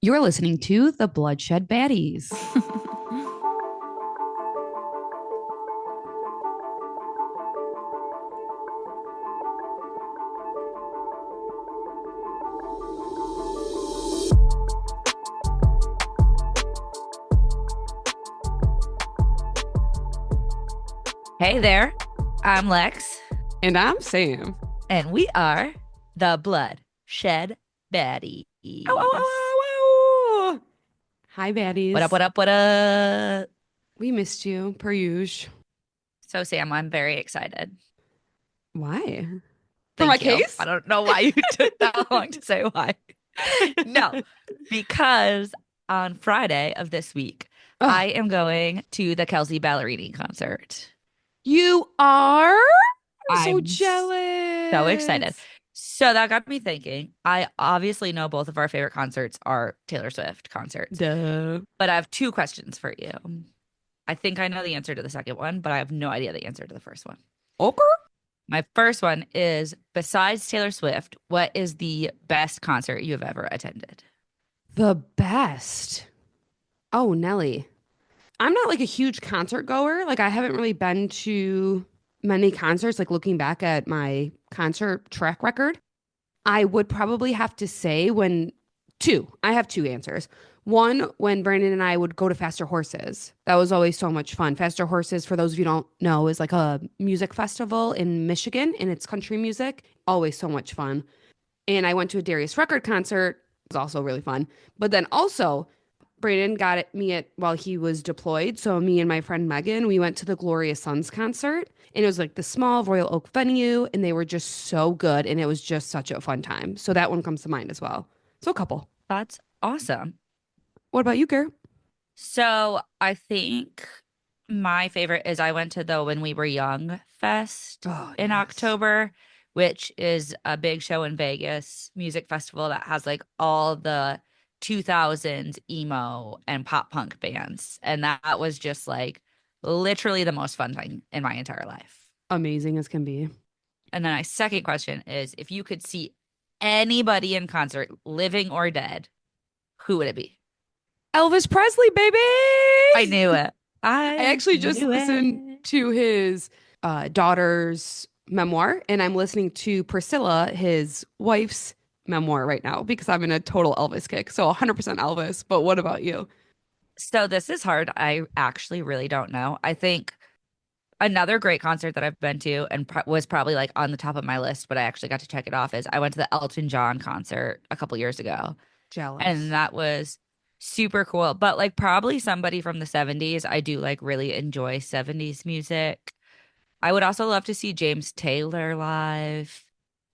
You're listening to the Bloodshed Baddies. Hey there, I'm Lex, And I'm Sam. and we are the Bloodshed Baddies. Ow, ow, ow, ow, ow. Hi, What up, baddies. what up, what up? We missed you, per usual. So, Sam, I'm very excited. Why? For my Thank you. I case? don't know why you took that long to say why. No, because on Friday of this week, I Oh, am going to the Kelsey Ballerini concert. you are? I'm so I'm so excited. jealous. So that got me thinking. I obviously know both of our favorite concerts are Taylor Swift concerts, Duh. but I have two questions for you. I think I know the answer to the second one, but I have no idea the answer to the first one. Okay. My first one is, besides Taylor Swift, what is the best concert you have ever attended? The best. Oh, Nelly. I'm not like a huge concert goer. Like I haven't really been to many concerts, like looking back at my concert track record. I would probably have to say when two. I have two answers. One, when Brandon and I would go to Faster Horses. That was always so much fun. Faster Horses, for those of you who don't know, is like a music festival in Michigan and it's country music. Always so much fun. And I went to a Darius Rucker concert. It was also really fun. But then also, Brandon got me at while he was deployed. So me and my friend Megan, we went to the Glorious Sons concert, and it was like the small Royal Oak venue, and they were just so good, and it was just such a fun time. So that one comes to mind as well. So a couple. That's awesome. What about you, Garrett? So I think my favorite is I went to the When We Were Young Fest Oh, in yes. October, which is a big show in Vegas, music festival that has like all the 2000s emo and pop punk bands. And that was just like literally the most fun thing in my entire life. Amazing as can be. And then my second question is, if you could see anybody in concert, living or dead, who would it be? Elvis Presley, baby. I knew it. I I actually just knew listened it. to his daughter's memoir, and I'm listening to Priscilla, his wife's memoir right now because I'm in a total Elvis kick. So 100% Elvis. But what about you? So this is hard. I actually really don't know. I think another great concert that I've been to and was probably like on the top of my list, but I actually got to check it off is I went to the Elton John concert a couple years ago, and Jealous. that was super cool. But like probably somebody from the 70s. I do like really enjoy 70s music. I would also love to see James Taylor live.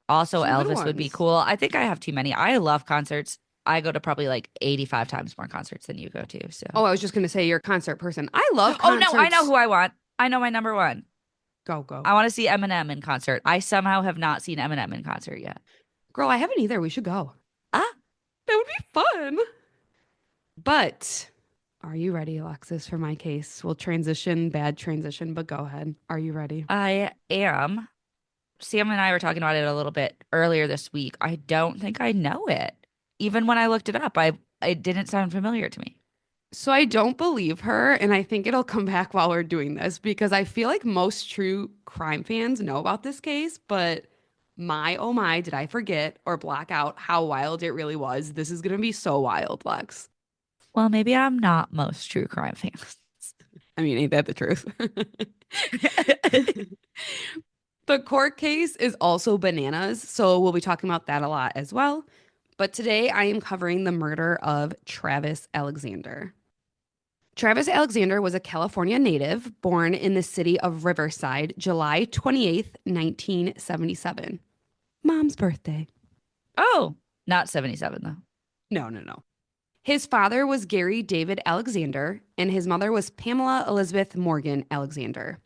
Also, Some good Elvis would be ones. cool. I think I have too many. I love concerts. I go to probably like 85 times more concerts than you go to. So, Oh, I was just going to say you're a concert person. I love oh no, I know concerts. who I want. I know my number one. Go, go. I want to see Eminem in concert. I somehow have not seen Eminem in concert yet. Girl, I haven't either. We should go. Ah, That would be fun. But are you ready, Alexis, for my case? We'll transition, bad transition, but go ahead. Are you ready? I am. Sam and I were talking about it a little bit earlier this week. I don't think I know it. Even when I looked it up, I it didn't sound familiar to me. So I don't believe her, and I think it'll come back while we're doing this because I feel like most true crime fans know about this case, but my oh my, did I forget or black out how wild it really was? This is gonna be so wild, Lex. Well, maybe I'm not most true crime fans. I mean, ain't that the truth? The court case is also bananas, so we'll be talking about that a lot as well. But today I am covering the murder of Travis Alexander. Travis Alexander was a California native born in the city of Riverside, July 28th, 1977. Mom's birthday. Oh, not 77 though. No, no, no. His father was Gary David Alexander, and his mother was Pamela Elizabeth Morgan Alexander.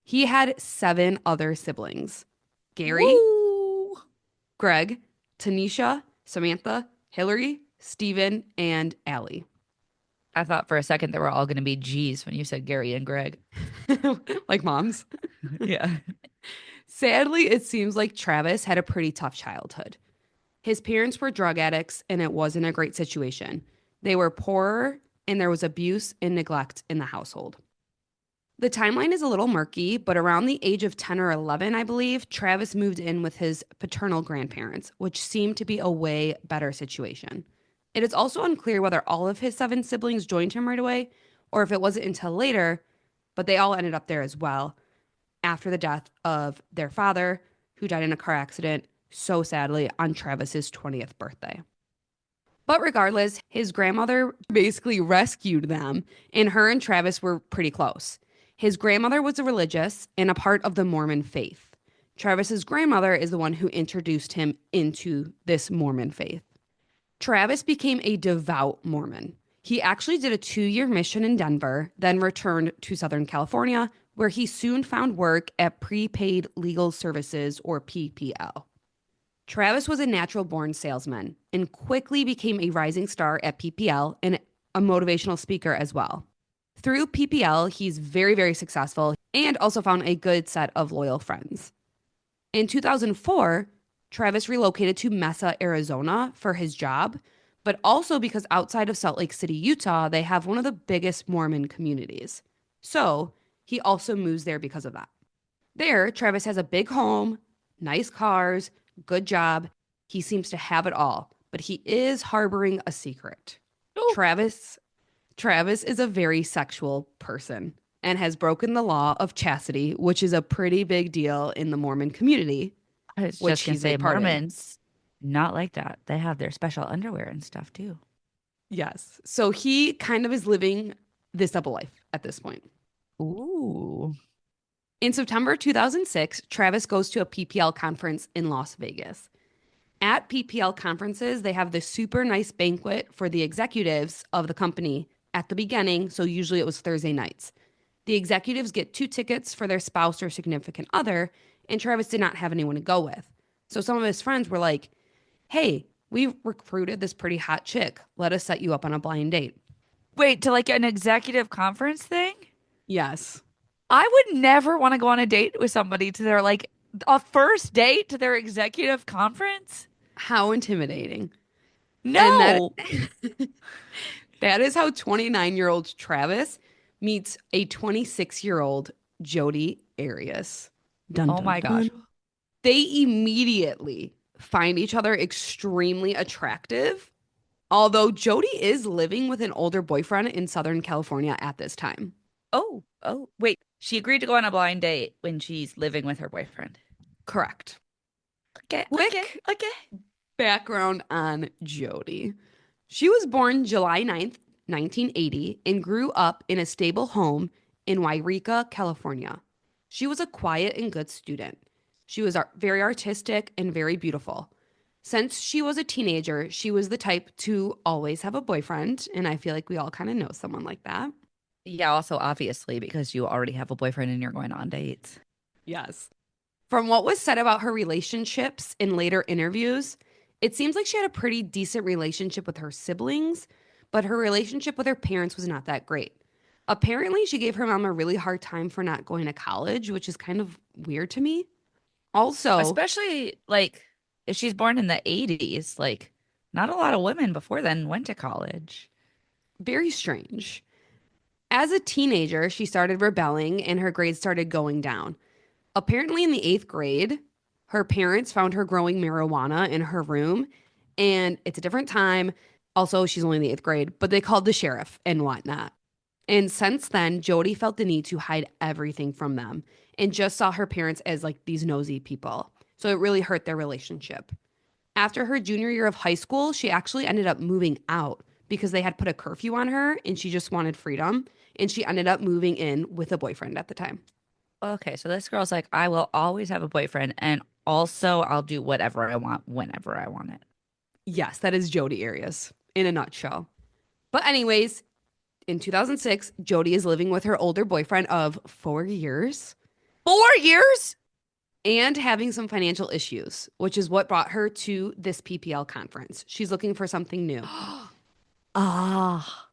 He had seven other siblings: Gary, Woo! Greg, Tanisha, Samantha, Hillary, Stephen, and Allie. I thought for a second they were all going to be G's when you said Gary and Greg. Like moms. Yeah. Sadly, it seems like Travis had a pretty tough childhood. His parents were drug addicts, and it wasn't a great situation. They were poorer, and there was abuse and neglect in the household. The timeline is a little murky, but around the age of 10 or 11, I believe, Travis moved in with his paternal grandparents, which seemed to be a way better situation. It is also unclear whether all of his seven siblings joined him right away or if it wasn't until later, but they all ended up there as well after the death of their father, who died in a car accident, so sadly, on Travis's 20th birthday. But regardless, his grandmother basically rescued them, and her and Travis were pretty close. His grandmother was a religious and a part of the Mormon faith. Travis's grandmother is the one who introduced him into this Mormon faith. Travis became a devout Mormon. He actually did a 2-year mission in Denver, then returned to Southern California, where he soon found work at Prepaid Legal Services, or PPL. Travis was a natural born salesman and quickly became a rising star at PPL and a motivational speaker as well. Through PPL, he's very, very successful and also found a good set of loyal friends. In 2004, Travis relocated to Mesa, Arizona for his job, but also because outside of Salt Lake City, Utah, they have one of the biggest Mormon communities. So he also moves there because of that. There, Travis has a big home, nice cars, good job. He seems to have it all, but he is harboring a secret. Oh, Travis Travis is a very sexual person and has broken the law of chastity, which is a pretty big deal in the Mormon community, I was which just gonna he's a say part in. Mormons not like that. They have their special underwear and stuff too. Yes. So he kind of is living this double life at this point. Ooh. In September 2006, Travis goes to a PPL conference in Las Vegas. At PPL conferences, they have this super nice banquet for the executives of the company at the beginning. So usually it was Thursday nights. The executives get 2 tickets for their spouse or significant other, and Travis did not have anyone to go with. So some of his friends were like, hey, we recruited this pretty hot chick. Let us set you up on a blind date. Wait, to like an executive conference thing? Yes. I would never want to go on a date with somebody to their like a first date to their executive conference. How intimidating. And that No. that is how 29-year-old Travis meets a 26-year-old Jodi Arias. Dun Oh dun my gosh. dun. They immediately find each other extremely attractive, although Jodi is living with an older boyfriend in Southern California at this time. Oh, wait. She agreed to go on a blind date when she's living with her boyfriend. Correct. Okay. Quick background on Jodi. She was born July 9th, 1980, and grew up in a stable home in Wairika, California. She was a quiet and good student. She was very artistic and very beautiful. Since she was a teenager, she was the type to always have a boyfriend, and I feel like we all kind of know someone like that. Yeah, also obviously because you already have a boyfriend and you're going on dates. Yes. From what was said about her relationships in later interviews, it seems like she had a pretty decent relationship with her siblings, but her relationship with her parents was not that great. Apparently, she gave her mom a really hard time for not going to college, which is kind of weird to me. Also, Especially like if she's born in the 80s, like not a lot of women before then went to college. very strange. As a teenager, she started rebelling and her grades started going down. Apparently, in the 8th grade, her parents found her growing marijuana in her room, and it's a different time. Also, she's only in the 8th grade, but they called the sheriff and whatnot. And since then, Jodi felt the need to hide everything from them and just saw her parents as like these nosy people. So it really hurt their relationship. After her junior year of high school, she actually ended up moving out because they had put a curfew on her and she just wanted freedom. And she ended up moving in with a boyfriend at the time. Okay, so this girl's like, I will always have a boyfriend and also I'll do whatever I want whenever I want it. Yes, that is Jodi Arias in a nutshell. But, anyways, in 2006, Jodi is living with her older boyfriend of 4 years 4 years? and having some financial issues, which is what brought her to this PPL conference. She's looking for something new. Ah.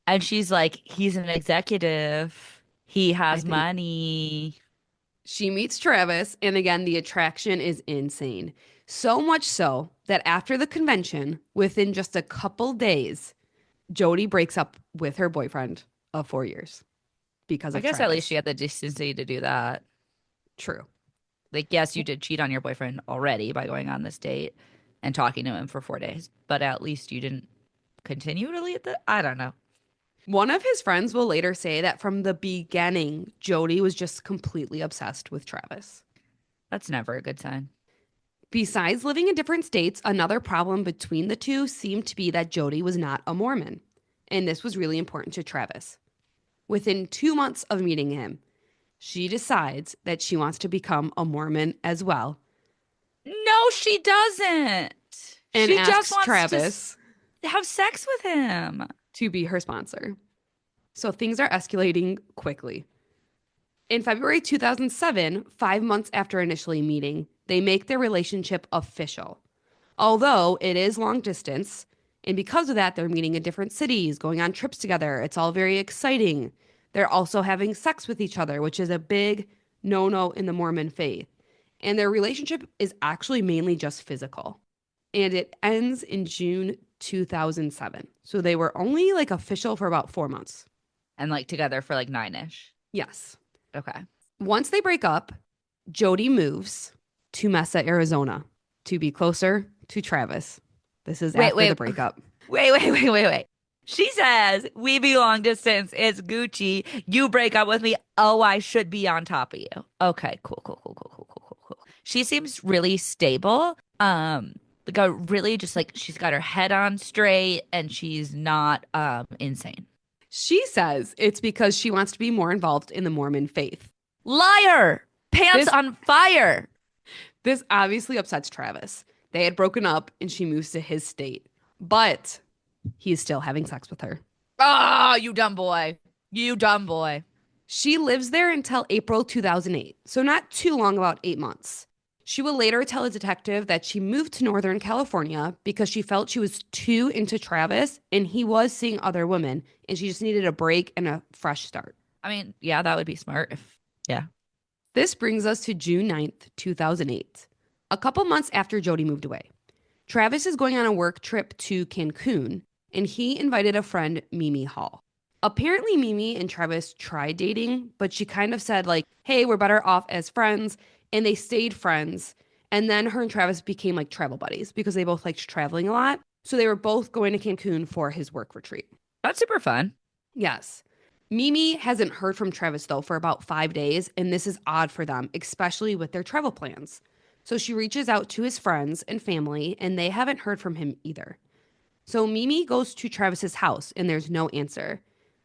And she's like, he's an executive. He I has think money. she meets Travis, and again, the attraction is insane. So much so that after the convention, within just a couple days, Jodi breaks up with her boyfriend of 4 years because I of guess at least she Travis. had the decency to do that. True. Like, yes, you did cheat on your boyfriend already by going on this date and talking to him for 4 days, but at least you didn't continue to lead the. I don't know. One of his friends will later say that from the beginning, Jodi was just completely obsessed with Travis. That's never a good sign. Besides living in different states, another problem between the two seemed to be that Jodi was not a Mormon. And this was really important to Travis. Within 2 months of meeting him, she decides that she wants to become a Mormon as well No, she doesn't. and She just asks wants to Travis have sex with him. to be her sponsor. So things are escalating quickly. In February 2007, 5 months after initially meeting, they make their relationship official. Although it is long distance, and because of that, they're meeting in different cities, going on trips together. It's all very exciting. They're also having sex with each other, which is a big no no in the Mormon faith. And their relationship is actually mainly just physical. And it ends in June 2007. So they were only like official for about 4 months. And like together for like 9-ish. Yes. Okay. Once they break up, Jodi moves to Mesa, Arizona to be closer to Travis. This is Wait, after the wait, breakup. wait. She says, we be long distance. It's Gucci. You break up with me. Oh, I should be on top of you. Okay, cool. She seems really stable. Like a really just like she's got her head on straight and she's not insane. She says it's because she wants to be more involved in the Mormon faith. Liar! Pants This on fire. this obviously upsets Travis. They had broken up and she moves to his state. But he's still having sex with her. Oh, you dumb boy. You dumb boy. She lives there until April 2008, so not too long, about 8 months. She will later tell a detective that she moved to Northern California because she felt she was too into Travis and he was seeing other women and she just needed a break and a fresh start. I mean, yeah, that would be smart if yeah. This brings us to June 9th, 2008, a couple months after Jodi moved away. Travis is going on a work trip to Cancun and he invited a friend, Mimi Hall. Apparently, Mimi and Travis tried dating, but she kind of said, like, hey, we're better off as friends. And they stayed friends. And then her and Travis became like travel buddies because they both liked traveling a lot. So they were both going to Cancun for his work retreat. That's super fun. Yes. Mimi hasn't heard from Travis, though, for about 5 days. And this is odd for them, especially with their travel plans. So she reaches out to his friends and family, and they haven't heard from him either. So Mimi goes to Travis's house, and there's no answer.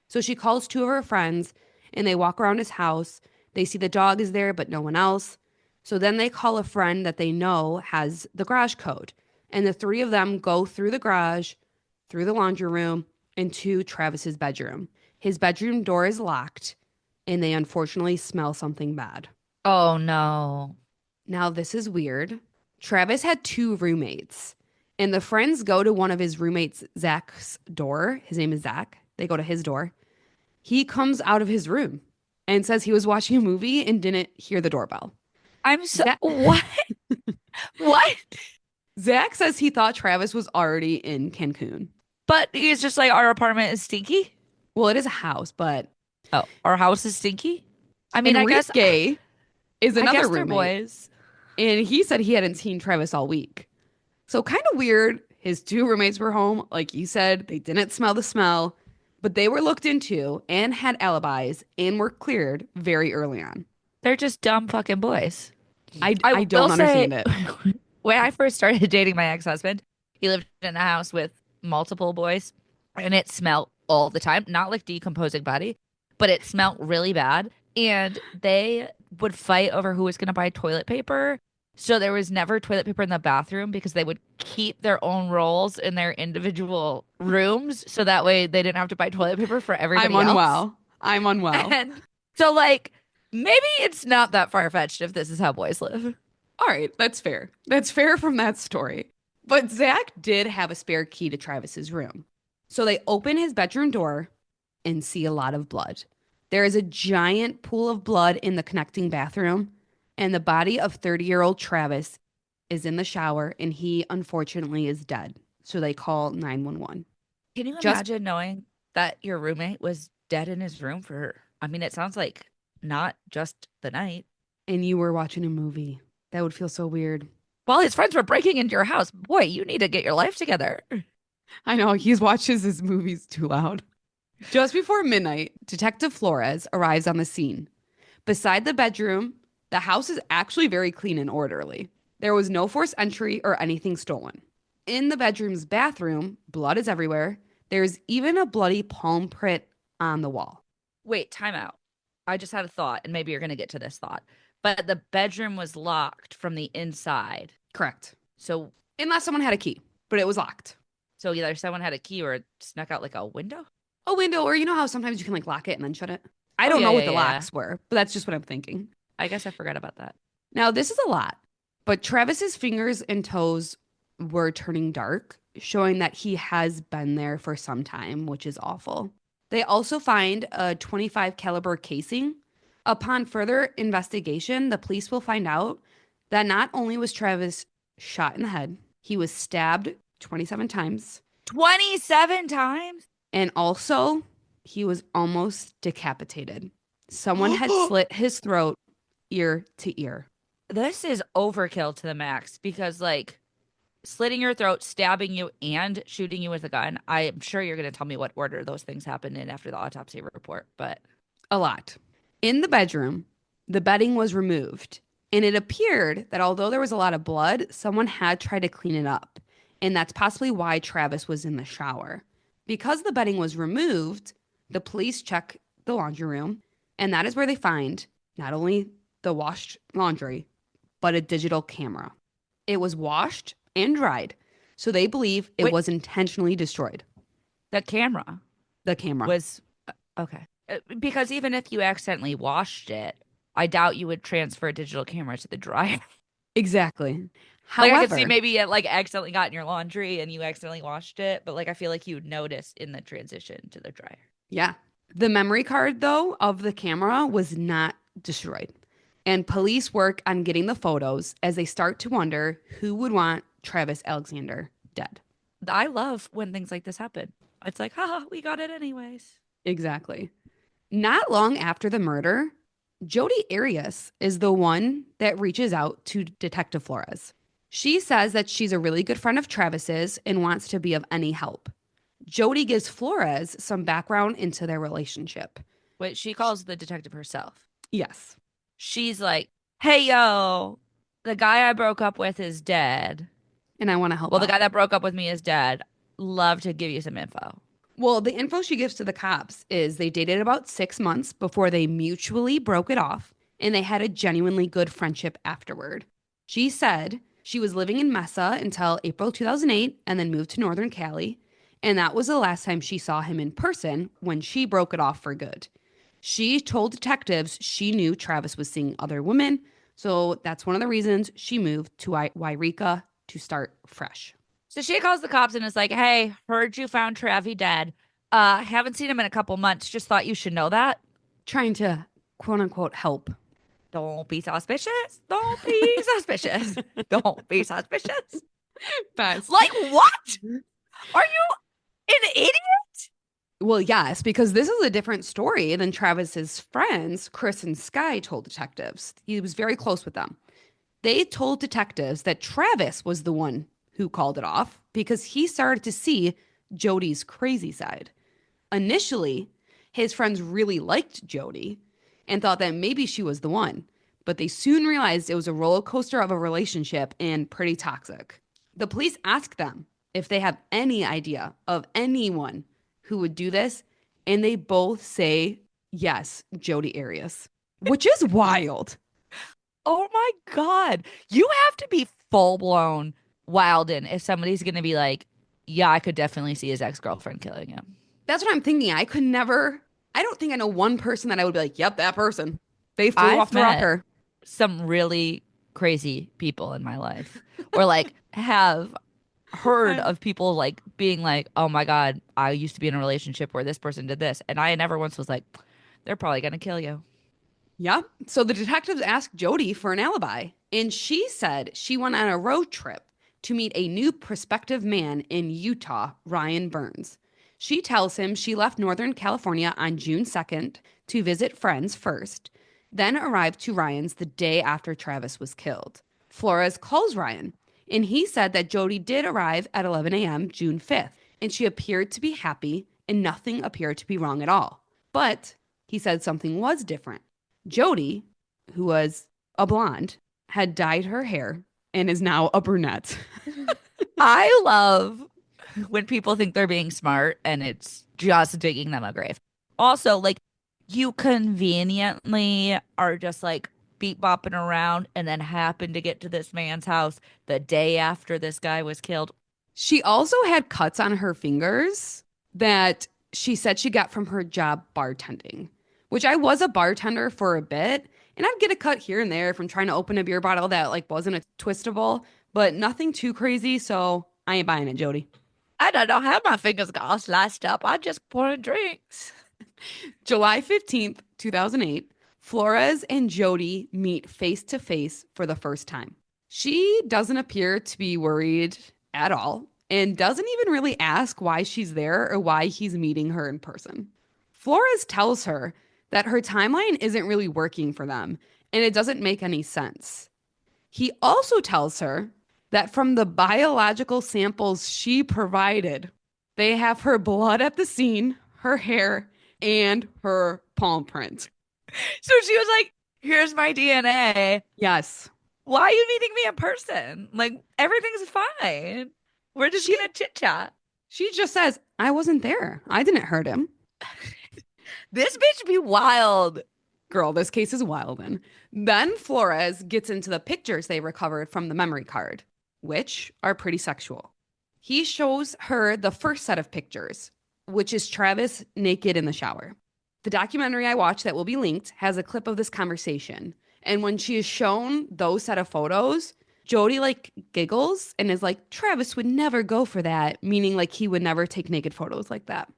So she calls two of her friends and they walk around his house. They see the dog is there, but no one else. So then they call a friend that they know has the garage code. And the three of them go through the garage, through the laundry room, into Travis's bedroom. His bedroom door is locked, and they unfortunately smell something bad. Oh no. Now, this is weird. Travis had two roommates, and the friends go to one of his roommates, Zach's door. His name is Zach. They go to his door. He comes out of his room and says he was watching a movie and didn't hear the doorbell. I'm so Zach, what? What? Zach says he thought Travis was already in Cancun. But he's just like our apartment is stinky. Well, it is a house, but Oh, our house is stinky. I mean, Enrique is I another guess they're roommate, boys. and he said he hadn't seen Travis all week. So kind of weird. His two roommates were home. Like you said, they didn't smell the smell, but they were looked into and had alibis and were cleared very early on. They're just dumb fucking boys. I Will don't say, understand it. when I first started dating my ex-husband, he lived in a house with multiple boys, and it smelled all the time. Not like decomposing body, but it smelled really bad. And they would fight over who was going to buy toilet paper. So there was never toilet paper in the bathroom because they would keep their own rolls in their individual rooms. So that way they didn't have to buy toilet paper for I'm everybody else. unwell. I'm unwell. And so, like, maybe it's not that far-fetched if this is how boys live. All right, that's fair. That's fair from that story. But Zach did have a spare key to Travis's room. So they open his bedroom door and see a lot of blood. There is a giant pool of blood in the connecting bathroom, and the body of 30-year-old Travis is in the shower, and he unfortunately is dead. So they call 911. Can you Just imagine knowing that your roommate was dead in his room for, I mean, it sounds like not just the night. and you were watching a movie. That would feel so weird. While his friends were breaking into your house. Boy, you need to get your life together. I know he watches his movies too loud. Just before midnight, Detective Flores arrives on the scene. Beside the bedroom, the house is actually very clean and orderly. There was no forced entry or anything stolen. In the bedroom's bathroom, blood is everywhere. There's even a bloody palm print on the wall. Wait, time out. I just had a thought, and maybe you're going to get to this thought. But the bedroom was locked from the inside. Correct. So, Unless someone had a key, but it was locked. so either someone had a key or it snuck out like a window. A window, or you know how sometimes you can like lock it and then shut it? I Oh, don't yeah, know yeah, what the yeah. locks were, but that's just what I'm thinking. I guess I forgot about that. Now, this is a lot, but Travis's fingers and toes were turning dark, showing that he has been there for some time, which is awful. They also find a 25 caliber casing. Upon further investigation, the police will find out that not only was Travis shot in the head, he was stabbed 27 times, 27 times? and also he was almost decapitated. Someone had slit his throat ear to ear. This is overkill to the max because, like, slitting your throat, stabbing you, and shooting you with a gun. I'm sure you're going to tell me what order those things happened in after the autopsy report, but A lot. In the bedroom, the bedding was removed, and it appeared that although there was a lot of blood, someone had tried to clean it up. And that's possibly why Travis was in the shower. Because the bedding was removed, the police check the laundry room, and that is where they find not only the washed laundry, but a digital camera. It was washed and dried, so they believe it wait, was intentionally destroyed. the camera The camera. was okay. Because even if you accidentally washed it, I doubt you would transfer a digital camera to the dryer. Exactly. Like I could see However, maybe it like accidentally got in your laundry and you accidentally washed it, but like I feel like you would notice in the transition to the dryer. yeah. The memory card, though, of the camera was not destroyed. And police work on getting the photos as they start to wonder who would want Travis Alexander dead. I love when things like this happen. It's like, haha, we got it anyways. Exactly. Not long after the murder, Jodi Arias is the one that reaches out to Detective Flores. She says that she's a really good friend of Travis's and wants to be of any help. Jodi gives Flores some background into their relationship. Wait, she calls the detective herself. Yes. She's like, hey, yo, the guy I broke up with is dead. And I want to help Well, the out. guy that broke up with me is dead. Love to give you some info. Well, the info she gives to the cops is they dated about 6 months before they mutually broke it off, and they had a genuinely good friendship afterward. She said she was living in Mesa until April 2008 and then moved to Northern Cali, and that was the last time she saw him in person when she broke it off for good. She told detectives she knew Travis was seeing other women, so that's one of the reasons she moved to Wairika to start fresh. So she calls the cops and is like, hey, heard you found Travi dead. Haven't seen him in a couple months. Just thought you should know that. Trying to quote unquote help. Don't be suspicious. Don't be suspicious. Don't be suspicious. Best. Like what? Are you an idiot? Well, yes, because this is a different story than Travis's friends, Chris and Sky, told detectives. He was very close with them. They told detectives that Travis was the one who called it off because he started to see Jodi's crazy side. Initially, his friends really liked Jodi and thought that maybe she was the one, but they soon realized it was a roller coaster of a relationship and pretty toxic. The police asked them if they have any idea of anyone who would do this, and they both say yes, Jodi Arias, which is wild. Oh my God. You have to be full blown wildin' if somebody's going to be like, yeah, I could definitely see his ex girlfriend killing him. That's what I'm thinking. I could never, I don't think I know one person that I would be like, yep, that person. They flew I've off the met rocker. some really crazy people in my life, or like have heard of people like being like, oh my God, I used to be in a relationship where this person did this. And I never once was like, they're probably going to kill you. Yeah. So the detectives asked Jodi for an alibi, and she said she went on a road trip to meet a new prospective man in Utah, Ryan Burns. She tells him she left Northern California on June 2nd to visit friends first, then arrived to Ryan's the day after Travis was killed. Flores calls Ryan, and he said that Jodi did arrive at 11 a.m. June 5th, and she appeared to be happy and nothing appeared to be wrong at all. But he said something was different. Jodi, who was a blonde, had dyed her hair and is now a brunette. I love when people think they're being smart and it's just digging them a grave. Also, like, you conveniently are just like beat bopping around and then happen to get to this man's house the day after this guy was killed. She also had cuts on her fingers that she said she got from her job bartending, which I was a bartender for a bit, and I'd get a cut here and there from trying to open a beer bottle that like wasn't a twistable, but nothing too crazy, so I ain't buying it, Jodi. I don't know how my fingers got all sliced up. I just poured drinks. July 15th, 2008, Flores and Jodi meet face to face for the first time. She doesn't appear to be worried at all and doesn't even really ask why she's there or why he's meeting her in person. Flores tells her that her timeline isn't really working for them and it doesn't make any sense. He also tells her that from the biological samples she provided, they have her blood at the scene, her hair, and her palm print. So she was like, here's my DNA. Yes. Why are you meeting me in person? Like, everything's fine. We're just gonna chit chat. She just says, I wasn't there. I didn't hurt him. This bitch be wild. Girl, this case is wild. Then Flores gets into the pictures they recovered from the memory card, which are pretty sexual. He shows her the first set of pictures, which is Travis naked in the shower. The documentary I watched that will be linked has a clip of this conversation. And when she is shown those set of photos, Jodi like giggles and is like, Travis would never go for that, meaning like he would never take naked photos like that.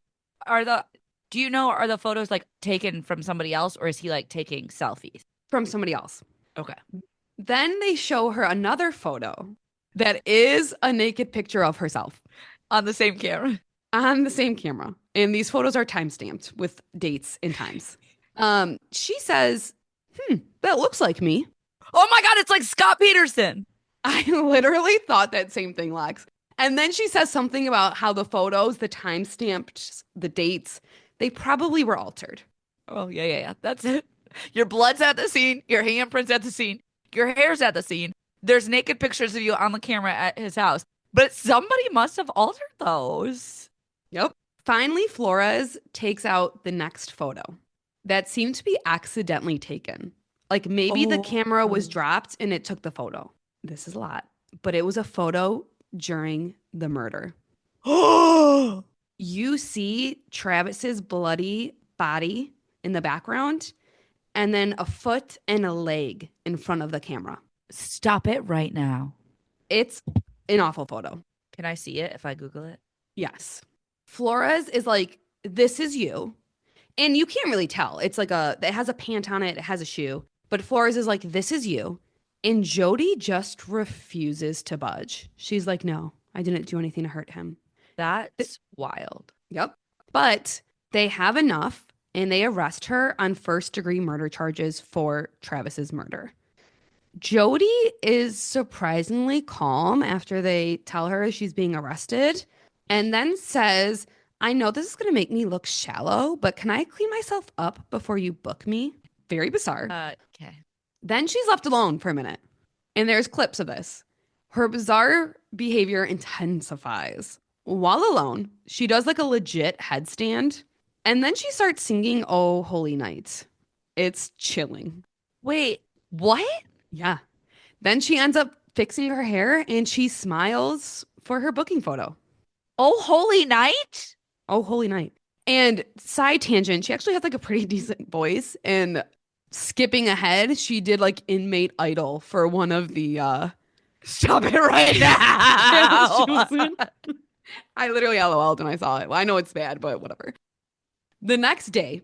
Do you know, are the photos like taken from somebody else or is he like taking selfies? From somebody else. Okay. Then they show her another photo that is a naked picture of herself On the same camera. on the same camera. And these photos are time-stamped with dates and times. She says, that looks like me. Oh my God, it's like Scott Peterson. I literally thought that same thing, Lex. And then she says something about how the photos, the time-stamped, the dates, they probably were altered. Oh, yeah. That's it. Your blood's at the scene. Your handprint's at the scene. Your hair's at the scene. There's naked pictures of you on the camera at his house. But somebody must have altered those. Yep. Finally, Flores takes out the next photo that seemed to be accidentally taken. Like maybe the camera was dropped and it took the photo. This is a lot. But it was a photo during the murder. Oh, You see Travis's bloody body in the background and then a foot and a leg in front of the camera. stop it right now. It's an awful photo. Can I see it if I Google it? Yes. Flores is like, this is you. And you can't really tell. It's like it has a pant on it. It has a shoe. But Flores is like, this is you. And Jodi just refuses to budge. She's like, no, I didn't do anything to hurt him. That's wild. Yep. But they have enough and they arrest her on first-degree murder charges for Travis's murder. Jodi is surprisingly calm after they tell her she's being arrested and then says, I know this is going to make me look shallow, but can I clean myself up before you book me? Very bizarre. Okay. Then she's left alone for a minute. And there's clips of this. Her bizarre behavior intensifies. While alone, she does like a legit headstand. And then she starts singing Oh Holy Night. It's chilling. Wait, what? Yeah. Then she ends up fixing her hair and she smiles for her booking photo. Oh, holy night? Oh Holy Night. And side tangent, she actually has like a pretty decent voice. And skipping ahead, she did like Inmate Idol for one of the Stop it right now. She was in. I literally LOL'd when I saw it. Well, I know it's bad, but whatever. The next day,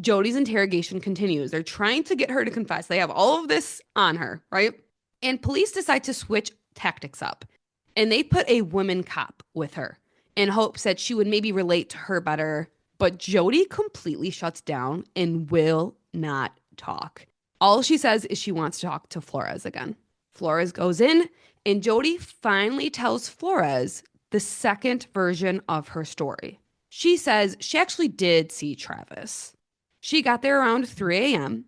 Jodi's interrogation continues. They're trying to get her to confess. They have all of this on her, right? And police decide to switch tactics up. And they put a woman cop with her. in hopes that she would maybe relate to her better. But Jodi completely shuts down and will not talk. All she says is she wants to talk to Flores again. Flores goes in, and Jodi finally tells Flores the second version of her story. She says she actually did see Travis. She got there around 3 a.m.,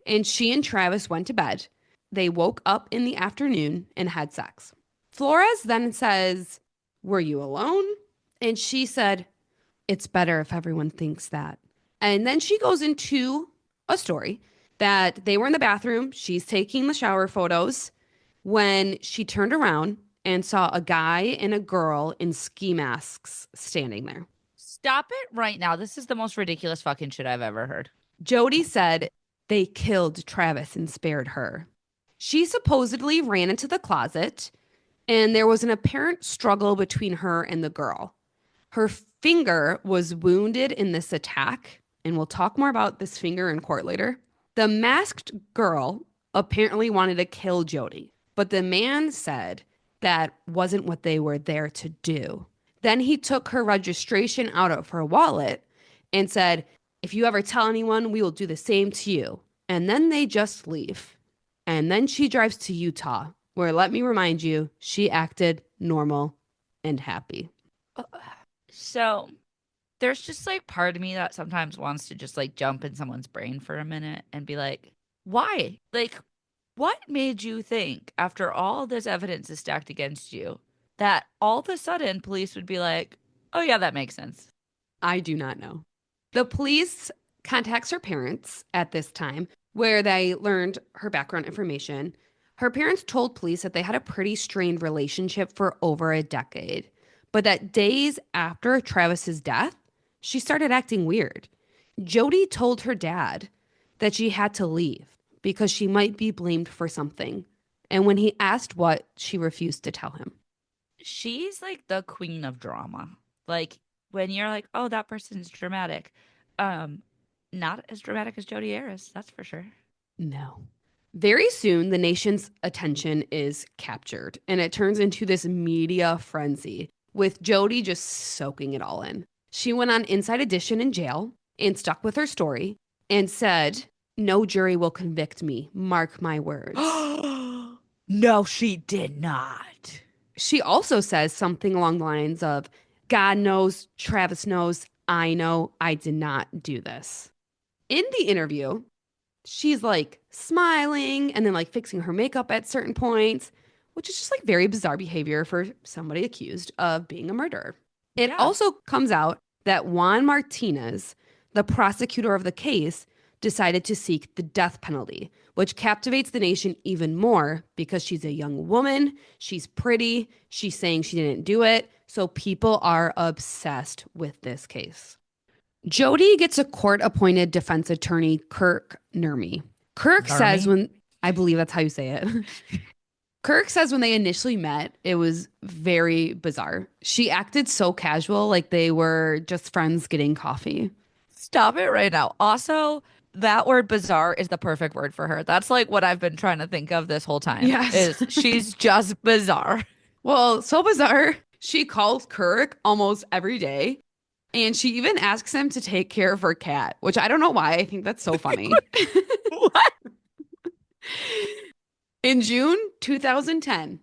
and she and Travis went to bed. They woke up in the afternoon and had sex. Flores then says, "Were you alone?" And she said, "It's better if everyone thinks that." And then she goes into a story that they were in the bathroom. She's taking the shower photos when she turned around and saw a guy and a girl in ski masks standing there. Stop it right now. This is the most ridiculous fucking shit I've ever heard. Jodi said they killed Travis and spared her. She supposedly ran into the closet, and there was an apparent struggle between her and the girl. Her finger was wounded in this attack, and we'll talk more about this finger in court later. The masked girl apparently wanted to kill Jodi, but the man said that wasn't what they were there to do. Then he took her registration out of her wallet and said, "If you ever tell anyone, we will do the same to you." And then they just leave. And then she drives to Utah, where, let me remind you, she acted normal and happy. So there's just like part of me that sometimes wants to just like jump in someone's brain for a minute and be like, why? Like, what made you think after all this evidence is stacked against you that all of a sudden police would be like, oh, yeah, that makes sense? I do not know. The police contacts her parents at this time, where they learned her background information. Her parents told police that they had a pretty strained relationship for over a decade, but that days after Travis's death, she started acting weird. Jodi told her dad that she had to leave because she might be blamed for something. And when he asked what, she refused to tell him. She's like the queen of drama. Like when you're like, oh, that person's dramatic. Um, Not as dramatic as Jodi Arias, that's for sure. No. Very soon, the nation's attention is captured, and it turns into this media frenzy, with Jodi just soaking it all in. She went on Inside Edition in jail and stuck with her story and said, "No jury will convict me. Mark my words." No, she did not. She also says something along the lines of, "God knows, Travis knows, I know I did not do this." In the interview, she's like smiling and then like fixing her makeup at certain points, which is just like very bizarre behavior for somebody accused of being a murderer. It Yeah. also comes out that Juan Martinez, the prosecutor of the case, decided to seek the death penalty, which captivates the nation even more because she's a young woman, she's pretty, she's saying she didn't do it, so people are obsessed with this case. Jodi gets a court-appointed defense attorney, Kirk Nurmi. Kirk says Narmy? when, I believe that's how you say it. Kirk says when they initially met, it was very bizarre. She acted so casual, like they were just friends getting coffee. Stop it right now. Also, that word bizarre is the perfect word for her. That's like what I've been trying to think of this whole time Yes. is she's just bizarre. Well, so bizarre. She calls Kirk almost every day, and she even asks him to take care of her cat, which I don't know why. I think that's so funny. What? In June 2010,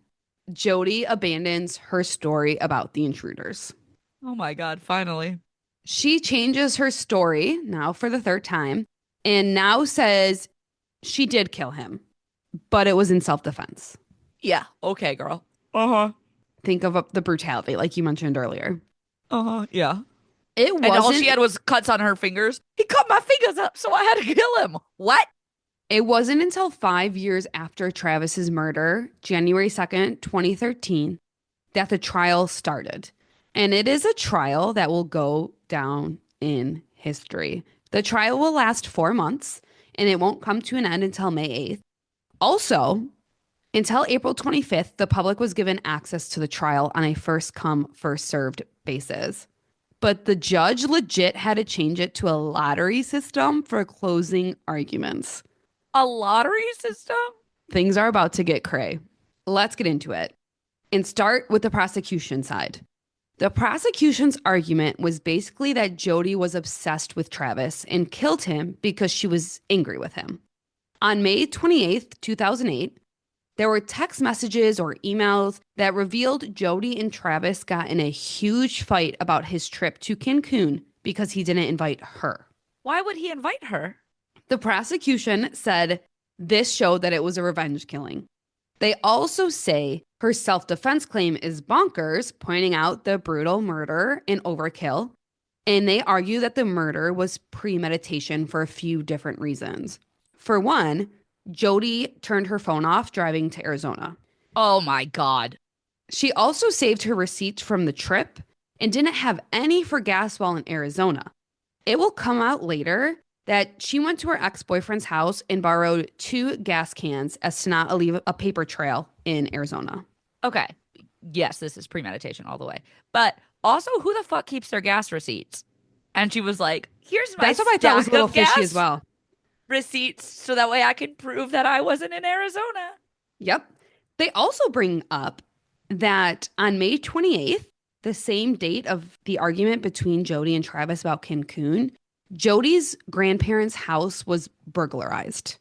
Jodi abandons her story about the intruders. Oh my God, finally. She changes her story now for the third time and now says she did kill him, but it was in self defense. Yeah, okay, girl. Uh-huh. Think of the brutality, like you mentioned earlier. Uh-huh. Yeah. It And all she wasn't had was cuts on her fingers. He cut my fingers up, so I had to kill him. What? It wasn't until 5 years after Travis's murder, January 2nd, 2013, that the trial started. And it is a trial that will go down in history. The trial will last 4 months and it won't come to an end until May 8th. Also, until April 25th, the public was given access to the trial on a first come, first served basis. But the judge legit had to change it to a lottery system for closing arguments. A lottery system? Things are about to get cray. Let's get into it and start with the prosecution side. The prosecution's argument was basically that Jodi was obsessed with Travis and killed him because she was angry with him. On May 28th, 2008, there were text messages or emails that revealed Jodi and Travis got in a huge fight about his trip to Cancun because he didn't invite her. Why would he invite her? The prosecution said this showed that it was a revenge killing. They also say her self defense claim is bonkers, pointing out the brutal murder and overkill. And they argue that the murder was premeditation for a few different reasons. For one, Jodi turned her phone off driving to Arizona. Oh my God. She also saved her receipts from the trip and didn't have any for gas while in Arizona. It will come out later that she went to her ex-boyfriend's house and borrowed 2 gas cans as to not leave a paper trail in Arizona. Okay. Yes, this is premeditation all the way. But also, who the fuck keeps their gas receipts? And she was like, here's my That's what I thought was a stack little of fishy as gas well. receipts so that way I can prove that I wasn't in Arizona. Yep. They also bring up that on May 28th, the same date of the argument between Jodi and Travis about Cancun, Jodi's grandparents' house was burglarized.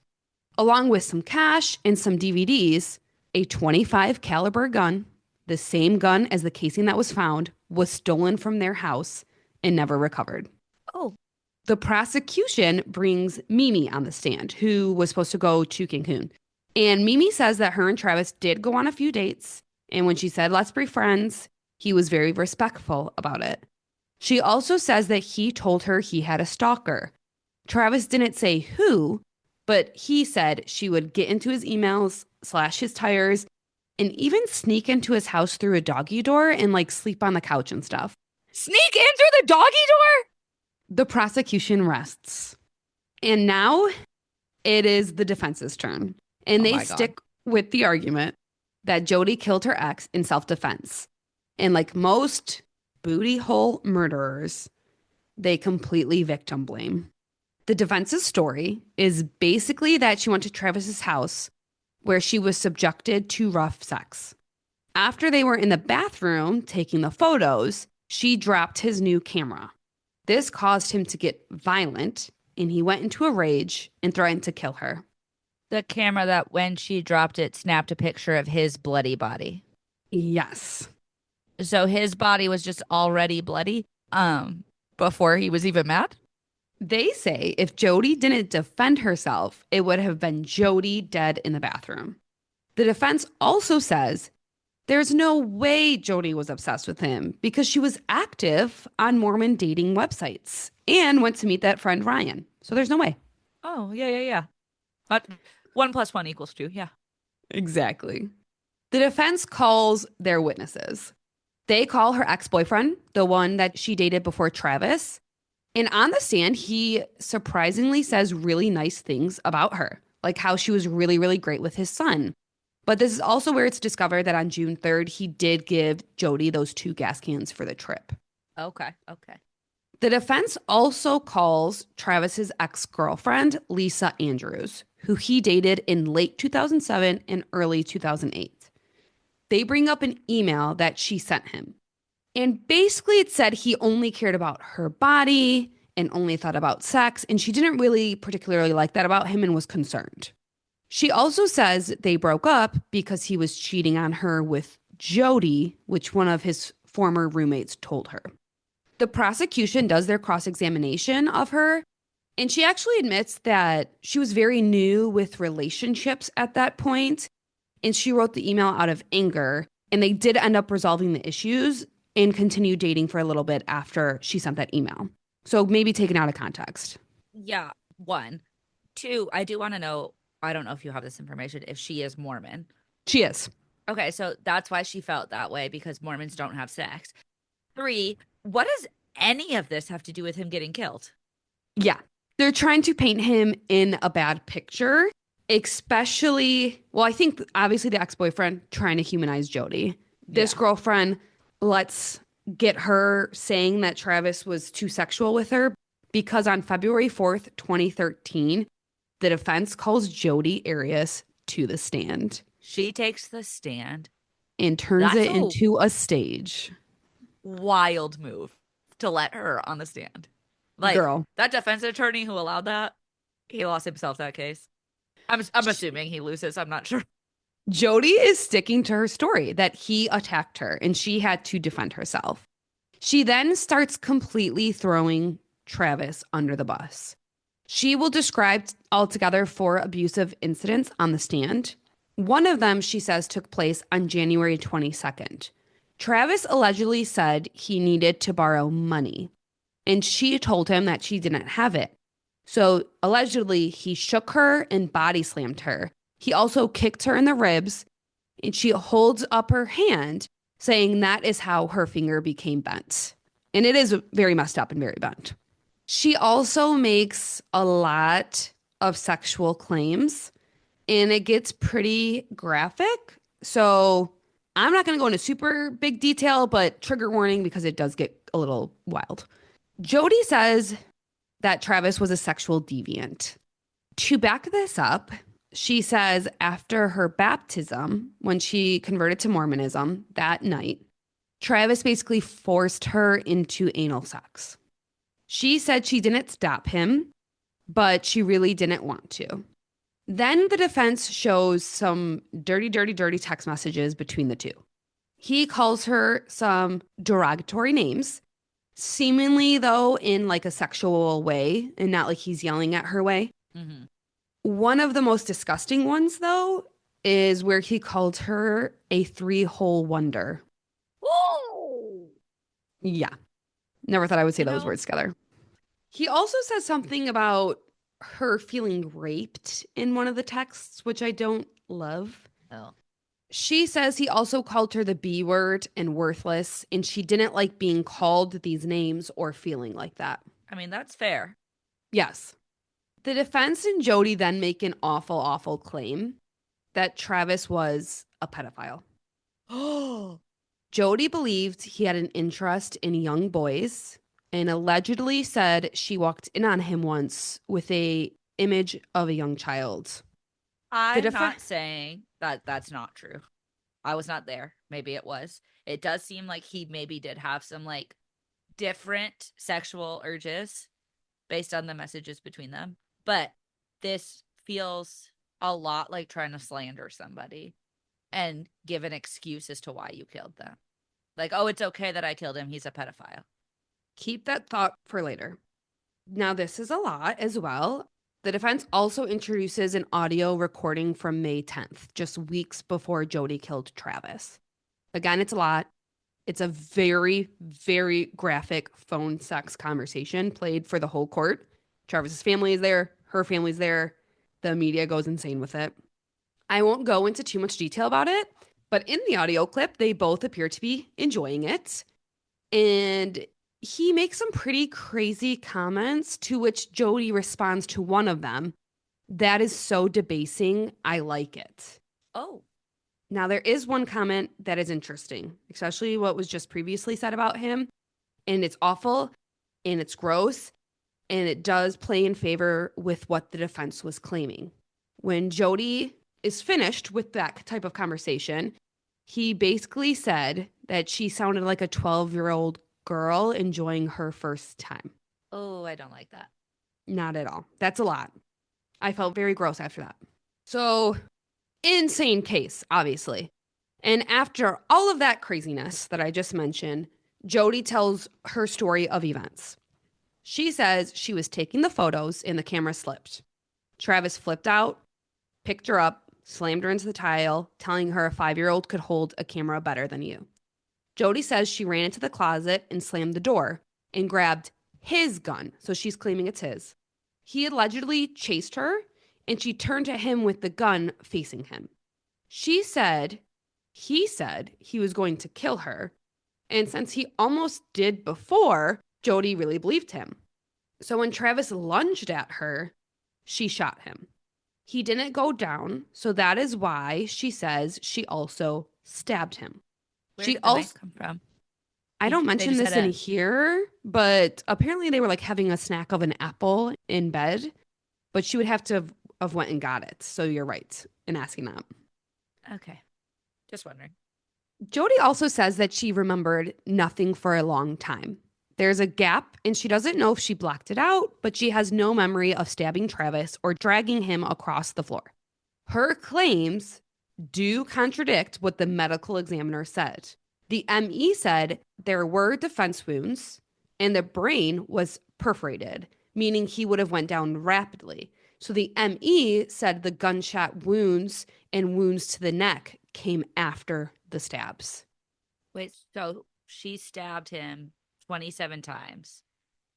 Along with some cash and some DVDs, a 25 caliber gun, the same gun as the casing that was found, was stolen from their house and never recovered. Oh, The prosecution brings Mimi on the stand, who was supposed to go to Cancun. And Mimi says that her and Travis did go on a few dates. And when she said, let's be friends, he was very respectful about it. She also says that he told her he had a stalker. Travis didn't say who, but he said she would get into his emails, slash his tires, and even sneak into his house through a doggy door and like sleep on the couch and stuff. sneak in through the doggy door? The prosecution rests. And now it is the defense's turn. And Oh they my God. stick with the argument that Jodi killed her ex in self-defense. And like most booty hole murderers, they completely victim blame. The defense's story is basically that she went to Travis's house where she was subjected to rough sex. After they were in the bathroom taking the photos, she dropped his new camera. This caused him to get violent, and he went into a rage and threatened to kill her. The camera that when she dropped it snapped a picture of his bloody body. Yes. So his body was just already bloody before he was even mad. They say if Jodi didn't defend herself, it would have been Jodi dead in the bathroom. The defense also says there's no way Jodi was obsessed with him because she was active on Mormon dating websites and went to meet that friend Ryan. So there's no way. Oh, yeah, yeah, yeah. But 1 + 1 = 2. Yeah. Exactly. The defense calls their witnesses. They call her ex-boyfriend, the one that she dated before Travis. And on the stand, he surprisingly says really nice things about her, like how she was really, really great with his son. But this is also where it's discovered that on June 3rd, he did give Jodi those 2 gas cans for the trip. Okay. Okay. The defense also calls Travis's ex-girlfriend, Lisa Andrews, who he dated in late 2007 and early 2008. They bring up an email that she sent him. And basically it said he only cared about her body and only thought about sex, and she didn't really particularly like that about him and was concerned. She also says they broke up because he was cheating on her with Jodi, which one of his former roommates told her. The prosecution does their cross-examination of her, and she actually admits that she was very new with relationships at that point, and she wrote the email out of anger, and they did end up resolving the issues and continued dating for a little bit after she sent that email. So maybe taken out of context. Yeah. 1. 2, I do want to know, I don't know if you have this information, if she is Mormon. She is. Okay, so that's why she felt that way because Mormons don't have sex. 3, what does any of this have to do with him getting killed? Yeah. They're trying to paint him in a bad picture, especially, well, I think obviously the ex-boyfriend trying to humanize Jodi. This Yeah. girlfriend, let's get her saying that Travis was too sexual with her because on February 4th, 2013, the defense calls Jodi Arias to the stand She takes the stand. and turns That's it into a stage. wild move to let her on the stand. Like Girl. that defense attorney who allowed that, he lost himself that case. I'm assuming he loses. I'm not sure. Jodi is sticking to her story that he attacked her and she had to defend herself. She then starts completely throwing Travis under the bus. She will describe altogether 4 abusive incidents on the stand. One of them, she says, took place on January 22nd. Travis allegedly said he needed to borrow money, and she told him that she didn't have it. So allegedly, he shook her and body slammed her. He also kicked her in the ribs, and she holds up her hand, saying that is how her finger became bent. And it is very messed up and very bent. She also makes a lot of sexual claims, and it gets pretty graphic. So I'm not going to go into super big detail, but trigger warning because it does get a little wild. Jodi says that Travis was a sexual deviant. To back this up, she says after her baptism, when she converted to Mormonism that night, Travis basically forced her into anal sex. She said she didn't stop him, but she really didn't want to. Then the defense shows some dirty, dirty, dirty text messages between the two. He calls her some derogatory names, seemingly, though, in like a sexual way and not like he's yelling at her way. Mm-hmm. One of the most disgusting ones, though, is where he called her a 3-hole wonder. Whoa! Yeah. Never thought I would say You those know, words together. He also says something about her feeling raped in one of the texts, which I don't love. oh, She says he also called her the B word and worthless, and she didn't like being called these names or feeling like that. I mean, that's fair. Yes. The defense and Jodi then make an awful, awful claim that Travis was a pedophile. Oh, Jodi believed he had an interest in young boys and allegedly said she walked in on him once with a image of a young child. The I'm defense not saying that that's not true. I was not there. Maybe it was. It does seem like he maybe did have some like different sexual urges based on the messages between them. But this feels a lot like trying to slander somebody and give an excuse as to why you killed them. Like, oh, it's okay that I killed him. He's a pedophile. keep that thought for later. Now, this is a lot as well. The defense also introduces an audio recording from May 10th, just weeks before Jodi killed Travis. Again, it's a lot. It's a very, very graphic phone sex conversation played for the whole court. Travis's family is there, her family's there. The media goes insane with it. I won't go into too much detail about it, but in the audio clip, they both appear to be enjoying it. And he makes some pretty crazy comments to which Jodi responds to one of them. That is so debasing. I like it. Oh, Now, there is one comment that is interesting, especially what was just previously said about him. And it's awful and it's gross. And it does play in favor with what the defense was claiming. When Jodi is finished with that type of conversation, he basically said that she sounded like a 12-year-old girl enjoying her first time. oh, I don't like that. Not at all. That's a lot. I felt very gross after that. So, insane case, obviously. And after all of that craziness that I just mentioned, Jodi tells her story of events. She says she was taking the photos and the camera slipped. Travis flipped out, picked her up, slammed her into the tile, telling her a 5-year-old could hold a camera better than you. Jodi says she ran into the closet and slammed the door and grabbed his gun, so she's claiming it's his. He allegedly chased her, and she turned to him with the gun facing him. She said he was going to kill her, and since he almost did before, Jodi really believed him. So when Travis lunged at her, she shot him. He didn't go down, so that is why she says she also stabbed him. Where She did the knife also come from? I don't They mention just had this in a. here, but apparently they were like having a snack of an apple in bed, but she would have to have went and got it. So you're right in asking that. Okay. Just wondering. Jodi also says that she remembered nothing for a long time. There's a gap, and she doesn't know if she blocked it out, but she has no memory of stabbing Travis or dragging him across the floor. Her claims do contradict what the medical examiner said. The ME said there were defense wounds and the brain was perforated, meaning he would have went down rapidly. So the ME said the gunshot wounds and wounds to the neck came after the stabs. Wait, so she stabbed him 27 times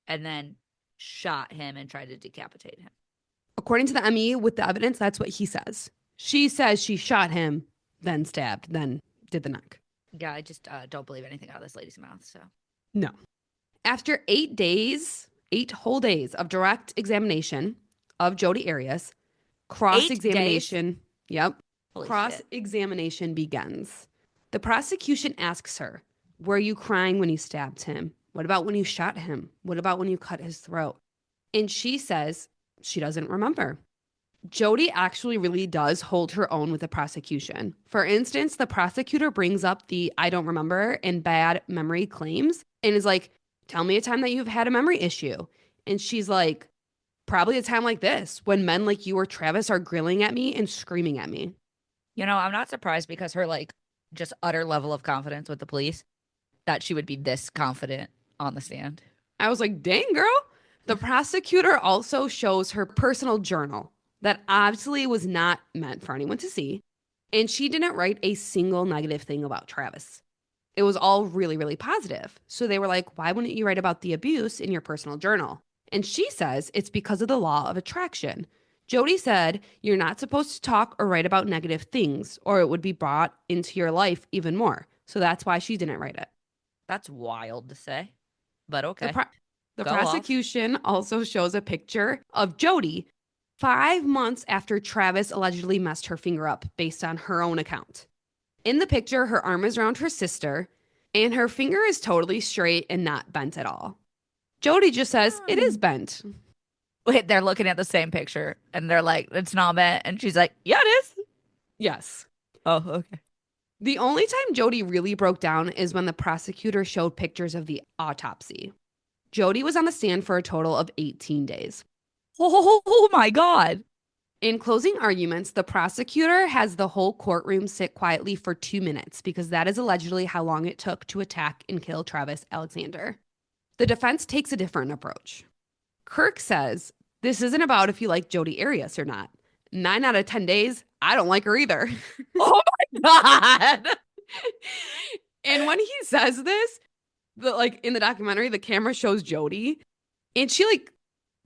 and then shot him and tried to decapitate him. According to the ME, with the evidence, that's what he says. She says she shot him, then stabbed, then did the neck. Yeah, I just don't believe anything out of this lady's mouth. So No. After 8 days, 8 whole days of direct examination of Jodi Arias, cross 8 days. examination, yep, Holy cross shit. examination begins. The prosecution asks her, were you crying when you stabbed him? What about when you shot him? What about when you cut his throat? And she says she doesn't remember. Jodi actually really does hold her own with the prosecution. For instance, the prosecutor brings up the I don't remember and bad memory claims and is like, tell me a time that you've had a memory issue. And she's like, probably a time like this when men like you or Travis are grilling at me and screaming at me. I'm not surprised because her like just utter level of confidence with the police that she would be this confident on the stand. I was like, dang, girl. The prosecutor also shows her personal journal that obviously was not meant for anyone to see. And she didn't write a single negative thing about Travis. It was all really, really positive. So they were like, why wouldn't you write about the abuse in your personal journal? And she says it's because of the law of attraction. Jodi said, you're not supposed to talk or write about negative things, or it would be brought into your life even more. So that's why she didn't write it. That's wild to say, but The, okay. pro- the Go off. prosecution also shows a picture of Jodi 5 months after Travis allegedly messed her finger up, based on her own account. In the picture, her arm is around her sister, and her finger is totally straight and not bent at all. Jodi just says it is Hmm. bent. Wait, they're looking at the same picture and they're like, it's not bad. And she's like, yeah, it is. Yes. Oh, okay. The only time Jodi really broke down is when the prosecutor showed pictures of the autopsy. Jodi was on the stand for a total of 18 days. Oh my God. In closing arguments, the prosecutor has the whole courtroom sit quietly for 2 minutes because that is allegedly how long it took to attack and kill Travis Alexander. The defense takes a different approach. Kirk says, this isn't about if you like Jodi Arias or not. 9 out of 10 days, I don't like her either. Oh my God. And when he says this, like in the documentary, the camera shows Jodi and she like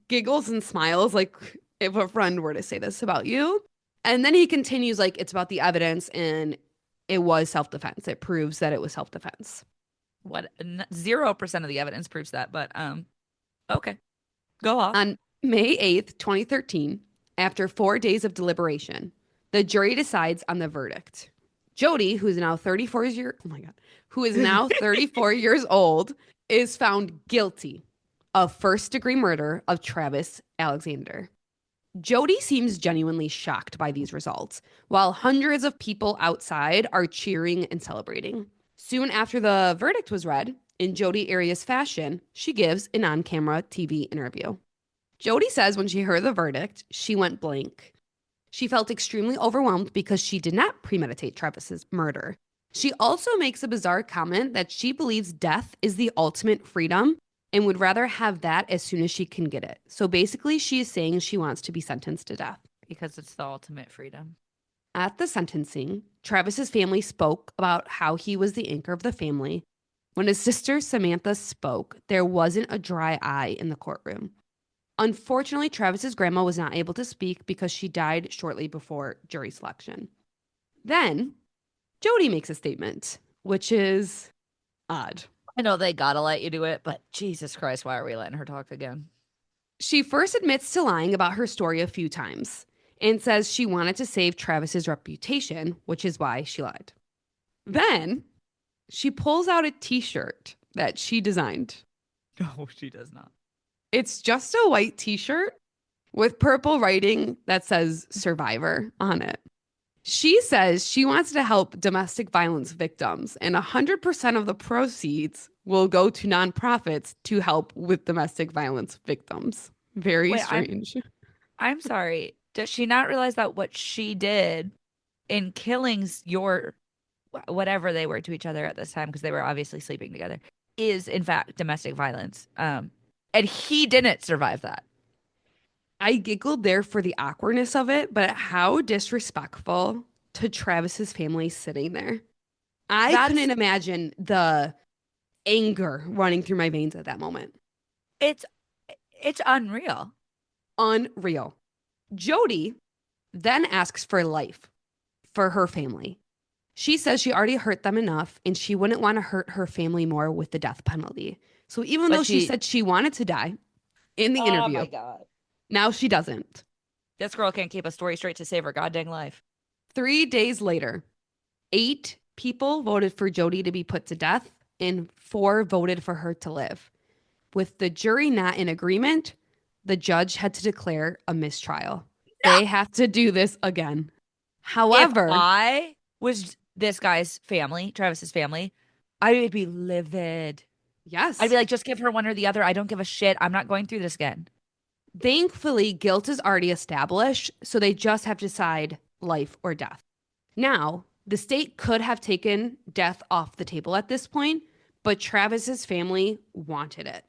giggles and smiles like if a friend were to say this about you. And then he continues like it's about the evidence and it was self-defense. It proves that it was self-defense. What? 0% of the evidence proves that, but okay. Go off. On May 8th, 2013, after 4 days of deliberation, the jury decides on the verdict. Jodi, who is now 34 years old, is found guilty of first-degree murder of Travis Alexander. Jodi seems genuinely shocked by these results, while hundreds of people outside are cheering and celebrating. Soon after the verdict was read, in Jodi Arias fashion, she gives an on-camera TV interview. Jodi says when she heard the verdict, she went blank. She felt extremely overwhelmed because she did not premeditate Travis's murder. She also makes a bizarre comment that she believes death is the ultimate freedom and would rather have that as soon as she can get it. So basically, she is saying she wants to be sentenced to death. Because it's the ultimate freedom. At the sentencing, Travis's family spoke about how he was the anchor of the family. When his sister Samantha spoke, there wasn't a dry eye in the courtroom. Unfortunately, Travis's grandma was not able to speak because she died shortly before jury selection. Then, Jodi makes a statement, which is odd. I know they gotta let you do it, but Jesus Christ, why are we letting her talk again? She first admits to lying about her story a few times and says she wanted to save Travis's reputation, which is why she lied. Then, she pulls out a t-shirt that she designed. No, she does not. It's just a white t-shirt with purple writing that says survivor on it. She says she wants to help domestic violence victims, and 100% of the proceeds will go to nonprofits to help with domestic violence victims. Very Wait, strange. I'm sorry. Does she not realize that what she did in killings your whatever they were to each other at this time, because they were obviously sleeping together, is in fact domestic violence? And he didn't survive that. I giggled there for the awkwardness of it, but how disrespectful to Travis's family sitting there. I That's couldn't imagine the anger running through my veins at that moment. it's it's unreal. Unreal. Jodi then asks for life for her family. She says she already hurt them enough and she wouldn't want to hurt her family more with the death penalty. So even But though she she, said she wanted to die in the oh my interview, God. now she doesn't. This girl can't keep a story straight to save her goddamn life. 3 days later, 8 people voted for Jodi to be put to death and 4 voted for her to live. With the jury not in agreement, the judge had to declare a mistrial. They have to do this again. If However, I was this guy's family, Travis's family, I would be livid. I'd be yes, like, just give her one or the other. I don't give a shit. I'm not going through this again. thankfully, guilt is already established, so they just have to decide life or death. Now, the state could have taken death off the table at this point, but Travis's family wanted it.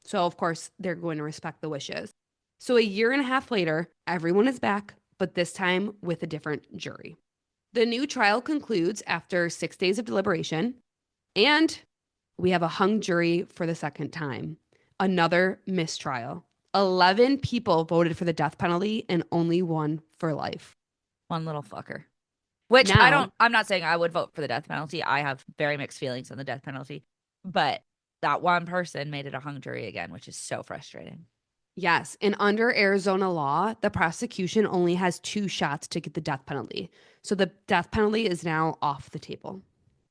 So, of course, they're going to respect the wishes. So, a year and a half later, everyone is back, but this time with a different jury. The new trial concludes after 6 days of deliberation, and we have a hung jury for the second time. Another mistrial. 11 people voted for the death penalty and only one for life. One little fucker. Which Now, I'm not saying I would vote for the death penalty. I have very mixed feelings on the death penalty. But that one person made it a hung jury again, which is so frustrating. yes, and under Arizona law, the prosecution only has 2 shots to get the death penalty. So the death penalty is now off the table.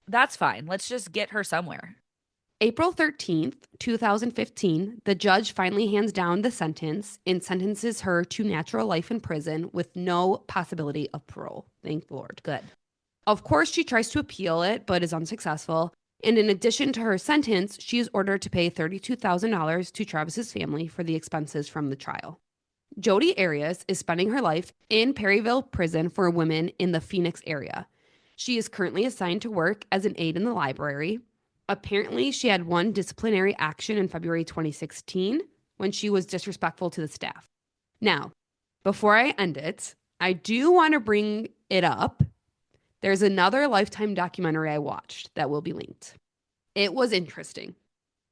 That's fine. Let's just get her somewhere. April 13th, 2015, the judge finally hands down the sentence and sentences her to natural life in prison with no possibility of parole. Thank the Lord. Good. Of course, she tries to appeal it, but is unsuccessful. And in addition to her sentence, she is ordered to pay $32,000 to Travis's family for the expenses from the trial. Jodi Arias is spending her life in Perryville Prison for women in the Phoenix area. She is currently assigned to work as an aide in the library. Apparently, she had one disciplinary action in February 2016 when she was disrespectful to the staff. Now, before I end it, I do want to bring it up. There's another Lifetime documentary I watched that will be linked. It was interesting.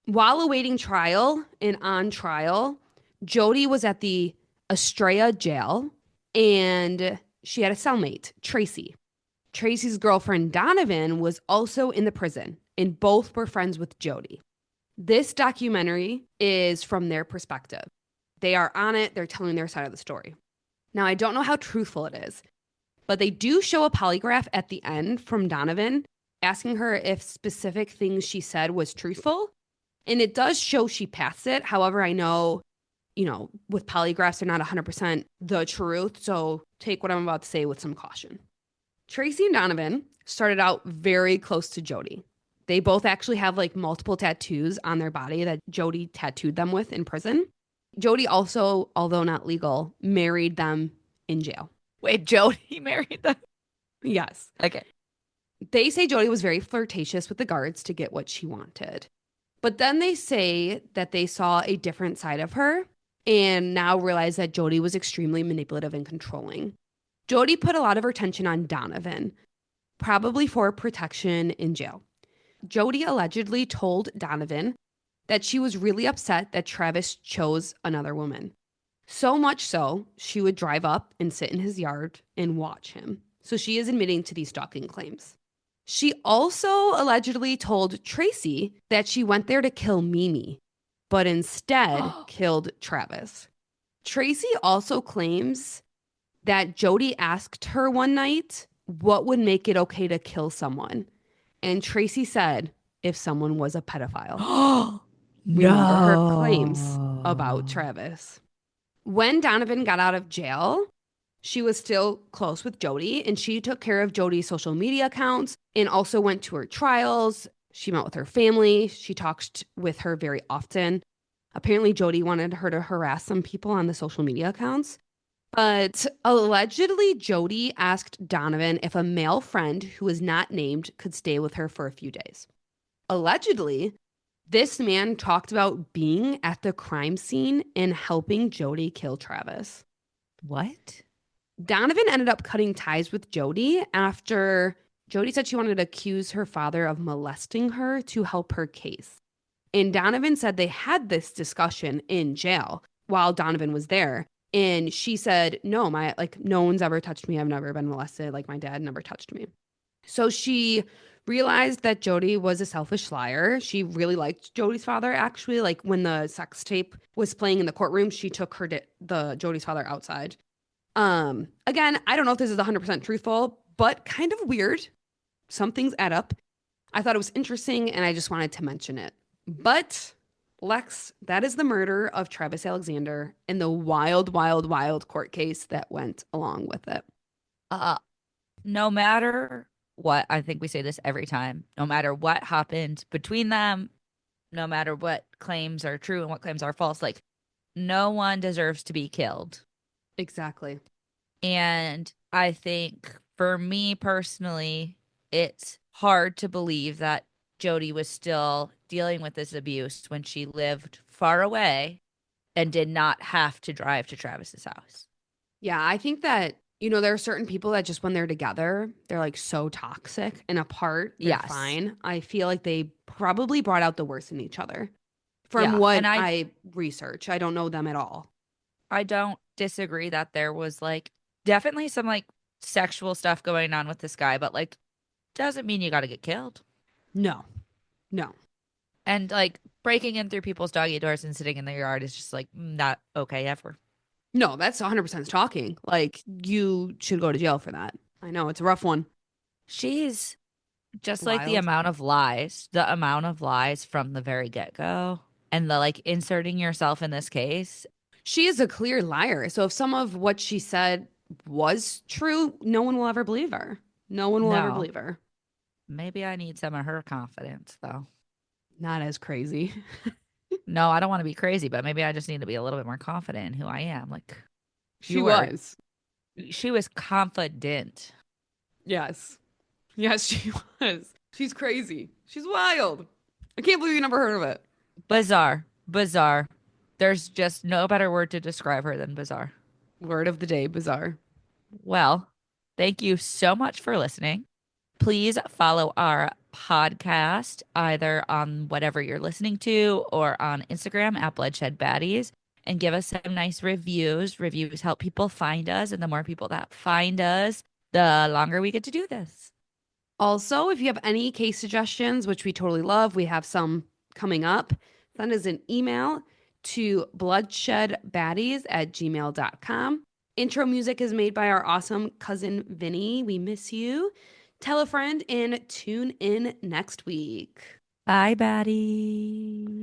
While awaiting trial and on trial, Jodi was at the Estrella jail and she had a cellmate, Tracy. Tracy's girlfriend, Donovan, was also in the prison and both were friends with Jodi. This documentary is from their perspective. They are on it, they're telling their side of the story. Now, I don't know how truthful it is, but they do show a polygraph at the end from Donovan asking her if specific things she said was truthful. And it does show she passed it. However, I know, with polygraphs, they're not 100% the truth. So take what I'm about to say with some caution. Tracy and Donovan started out very close to Jodi. They both actually have like multiple tattoos on their body that Jodi tattooed them with in prison. Jodi also, although not legal, married them in jail. Wait, Jodi married them? Yes. Okay. They say Jodi was very flirtatious with the guards to get what she wanted. But then they say that they saw a different side of her and now realize that Jodi was extremely manipulative and controlling. Jodi put a lot of her attention on Donovan, probably for protection in jail. Jodi allegedly told Donovan that she was really upset that Travis chose another woman. So much so, she would drive up and sit in his yard and watch him. So she is admitting to these stalking claims. She also allegedly told Tracy that she went there to kill Mimi, but instead killed Travis. Tracy also claims that Jodi asked her one night what would make it okay to kill someone. And Tracy said if someone was a pedophile. Oh, Remember her claims about no. Travis. When Donovan got out of jail, She was still close with Jodi, and she took care of Jodi's social media accounts and also went to her trials. She met with her family. She talked with her very often. Apparently, Jodi wanted her to harass some people on the social media accounts. But allegedly, Jodi asked Donovan if a male friend who was not named could stay with her for a few days. Allegedly, this man talked about being at the crime scene and helping Jodi kill Travis. What? Donovan ended up cutting ties with Jodi after Jodi said she wanted to accuse her father of molesting her to help her case. And Donovan said they had this discussion in jail while Donovan was there. And she said, no, no one's ever touched me. I've never been molested. Like, my dad never touched me. So she realized that Jodi was a selfish liar. She really liked Jodi's father, actually. Like, when the sex tape was playing in the courtroom, she took the Jodi's father outside. Again, I don't know if this is 100% truthful, but kind of weird. Some things add up. I thought it was interesting and I just wanted to mention it. But Lex, that is the murder of Travis Alexander and the wild, wild, wild court case that went along with it. Uh, no matter what, I think we say this every time, no matter what happened between them, no matter what claims are true and what claims are false, like no one deserves to be killed. Exactly. And I think for me personally, it's hard to believe that Jodi was still dealing with this abuse when she lived far away and did not have to drive to Travis's house. Yeah, I think that, there are certain people that just when they're together, they're like so toxic and apart, they're Yes. fine. I feel like they probably brought out the worst in each other. From Yeah. what And I I research, I don't know them at all. I don't disagree that there was like definitely some like sexual stuff going on with this guy, but like doesn't mean you got to get killed. No, no. And like breaking in through people's doggy doors and sitting in their yard is just like not okay ever. No, that's 100% stalking. Like, you should go to jail for that. I know, it's a rough one. She's just like Wild. the amount of lies from the very get-go and the like inserting yourself in this case. She is a clear liar. So if some of what she said was true, no one will ever believe her. No one will ever No, believe her. maybe I need some of her confidence though. Not as crazy. No, I don't want to be crazy, but maybe I just need to be a little bit more confident in who I am. Like She you were, was. she was confident. Yes. Yes, she was. She's crazy. She's wild. I can't believe you never heard of it. Bizarre, bizarre. There's just no better word to describe her than bizarre. Word of the day, bizarre. Well, thank you so much for listening. Please follow our podcast either on whatever you're listening to or on Instagram at Bloodshed Baddies and give us some nice reviews. Reviews help people find us, and the more people that find us, the longer we get to do this. Also, if you have any case suggestions, which we totally love, we have some coming up, send us an email to bloodshedbaddies@gmail.com. Intro music is made by our awesome cousin Vinny. We miss you. Tell a friend and tune in next week. Bye, Baddies.